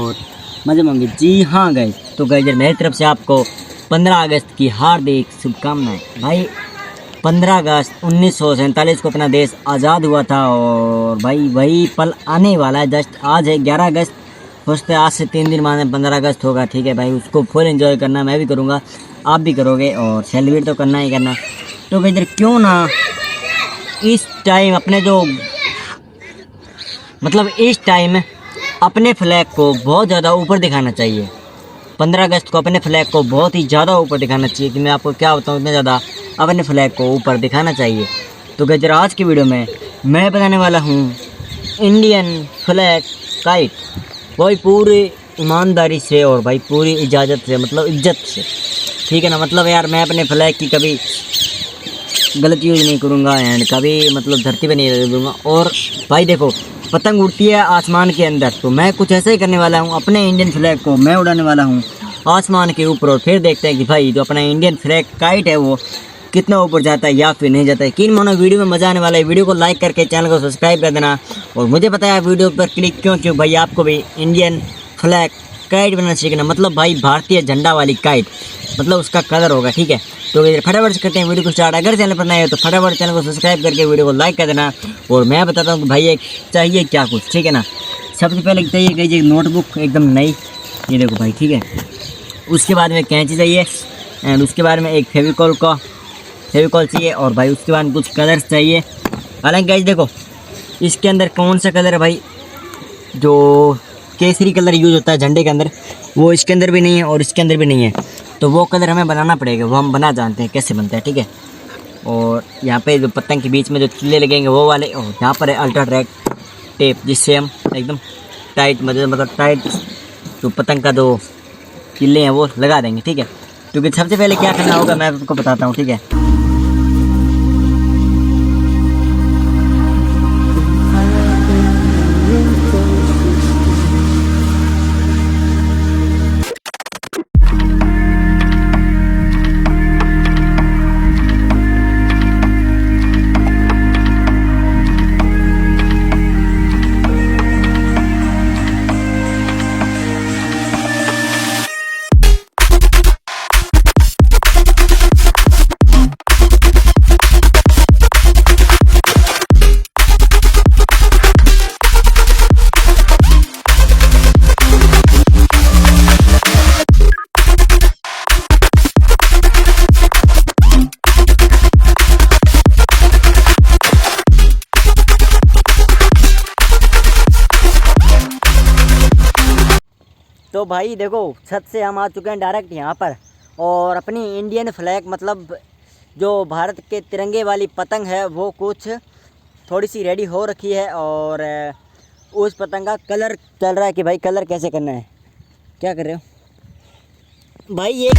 और मजे होंगे। जी हाँ गाइस, तो गाइस मेरी तरफ से आपको 15 अगस्त की हार्दिक शुभकामनाएं। भाई 15 अगस्त 1947 को अपना देश आज़ाद हुआ था और भाई वही पल आने वाला है। जस्ट आज है 11 अगस्त, हो सकता है आज से 3 दिन बाद 15 अगस्त होगा। ठीक है भाई, उसको फुल एंजॉय करना, मैं भी करूँगा, आप भी करोगे और सेलिब्रेट तो करना ही करना। तो भाई इधर क्यों ना इस टाइम अपने जो इस टाइम अपने फ्लैग को बहुत ज़्यादा ऊपर दिखाना चाहिए। 15 अगस्त को अपने फ्लैग को बहुत ही ज़्यादा ऊपर दिखाना चाहिए कि मैं आपको क्या बताऊँ, इतना ज़्यादा अपने फ्लैग को ऊपर दिखाना चाहिए। तो गजर आज की वीडियो में मैं बताने वाला हूँ इंडियन फ्लैग काइट, वही पूरी ईमानदारी से और भाई पूरी इजाज़त से, मतलब इज्जत से, ठीक है ना। मतलब यार मैं अपने फ्लैग की कभी गलत यूज़ नहीं करूँगा एंड कभी धरती पे नहीं रख दूँगा। और भाई देखो पतंग उड़ती है आसमान के अंदर, तो मैं कुछ ऐसा ही करने वाला हूँ, अपने इंडियन फ्लैग को मैं उड़ाने वाला हूँ आसमान के ऊपर। और फिर देखते हैं कि भाई जो अपना इंडियन फ्लैग काइट है वो कितना ऊपर जाता है या फिर नहीं जाता है। किन मानो वीडियो में मज़ा आने वाला है। वीडियो को लाइक करके चैनल को सब्सक्राइब कर देना और मुझे बताया वीडियो पर क्लिक क्यों भाई आपको भी इंडियन फ्लैग काइट बनाना सीखना, भाई भारतीय झंडा वाली काइट, उसका कलर होगा। ठीक है, तो फटाफट से करते हैं वीडियो को स्टार्ट। अगर चैनल पर नए हो तो फटाफट चैनल को सब्सक्राइब करके वीडियो को लाइक कर देना। और मैं बताता हूँ कि भाई एक चाहिए क्या कुछ, ठीक है ना। सबसे पहले चाहिए गई एक नोटबुक एकदम नई, ये देखो भाई, ठीक है। उसके बाद में कैंची चाहिए एंड उसके बाद में एक फेविकॉल चाहिए और भाई उसके बाद कुछ कलर्स चाहिए। हालांकि गाइस देखो इसके अंदर कौन सा कलर है भाई, जो केसरी कलर यूज़ होता है झंडे के अंदर, वो इसके अंदर भी नहीं है और इसके अंदर भी नहीं है। तो वो कलर हमें बनाना पड़ेगा, वो हम बना जानते हैं कैसे बनता है, ठीक है। और यहाँ पे जो पतंग के बीच में जो चिल्ले लगेंगे वो वाले, और यहाँ पर है अल्ट्रा ट्रैक टेप, जिससे हम एकदम टाइट टाइट जो पतंग का जो चिल्ले हैं वो लगा देंगे, ठीक है। क्योंकि सबसे पहले क्या करना होगा मैं आपको बताता हूँ, ठीक है। तो भाई देखो छत से हम आ चुके हैं डायरेक्ट यहाँ पर, और अपनी इंडियन फ्लैग जो भारत के तिरंगे वाली पतंग है वो कुछ थोड़ी सी रेडी हो रखी है। और उस पतंग का कलर चल रहा है कि भाई कलर कैसे करना है। क्या कर रहे हो भाई ये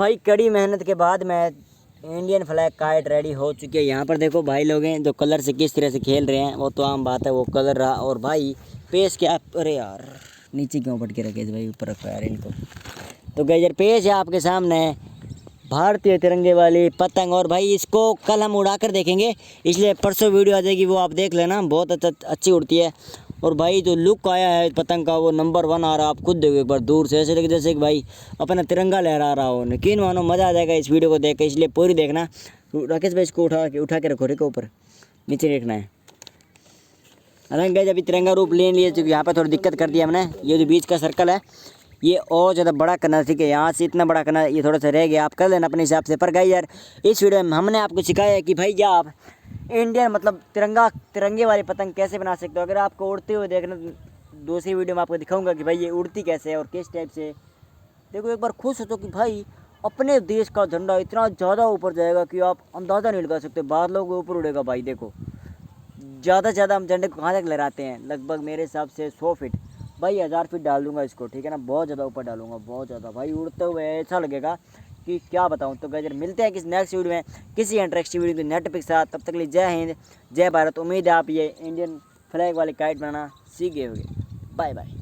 भाई कड़ी मेहनत के बाद मैं इंडियन फ्लैग काइट रेडी हो चुकी है। यहाँ पर देखो भाई लोग हैं जो कलर से किस तरह से खेल रहे हैं, वो तो आम बात है, वो कलर रहा। और भाई पेश क्या, अरे यार नीचे क्यों पटके रखे भाई, ऊपर रखो यार इनको। तो गैजर पेश है आपके सामने भारतीय तिरंगे वाली पतंग। और भाई इसको कल हम उड़ा कर देखेंगे, इसलिए परसों वीडियो आ जाएगी, वो आप देख लेना, बहुत अच्छी उड़ती है। और भाई जो लुक आया है पतंग का वो नंबर 1 आ रहा है, आप खुद देखो एक बार दूर से, ऐसे लगे जैसे कि भाई अपना तिरंगा लहरा रहा हो। यकीन मानो मज़ा आ जाएगा इस वीडियो को देख के, इसलिए पूरी देखना। राकेश भाई इसको उठा के रखो, रेखो ऊपर नीचे रखना है। हालांकि गाइस अभी तिरंगा रूप ले लिए, क्योंकि यहाँ पर थोड़ी दिक्कत कर दी हमने। ये जो बीच का सर्कल है ये और ज़्यादा बड़ा करना, ठीक है, यहाँ से इतना बड़ा करना, ये थोड़ा सा रह गया, आप कर लेना अपने हिसाब से। पर गाइस यार इस वीडियो में हमने आपको सिखाया है कि भाई क्या आप इंडियन मतलब तिरंगे वाली पतंग कैसे बना सकते हो। अगर आपको उड़ते हुए देखना, दूसरी वीडियो में आपको दिखाऊंगा कि भाई ये उड़ती कैसे है और किस टाइप से। देखो एक बार खुश हो तो कि भाई अपने देश का झंडा इतना ज़्यादा ऊपर जाएगा कि आप अंदाज़ा नहीं लगा सकते, बादलों के ऊपर उड़ेगा भाई। देखो ज़्यादा से ज़्यादा हम झंडे को कहाँ तक लहराते हैं, लगभग मेरे हिसाब से 100 फीट, भाई 1000 फीट डाल दूंगा इसको, ठीक है ना, बहुत ज़्यादा ऊपर डालूंगा, बहुत ज़्यादा भाई। उड़ते हुए ऐसा लगेगा कि क्या बताऊं। तो गैजर मिलते हैं किसी नेक्स्ट वीडियो में, किसी इंटरेस्टिंग वीडियो के नेट के साथ। तब तक के लिए जय हिंद जय भारत। उम्मीद है आप ये इंडियन फ्लैग वाली काइट बनाना सीख गए होंगे। Bye bye.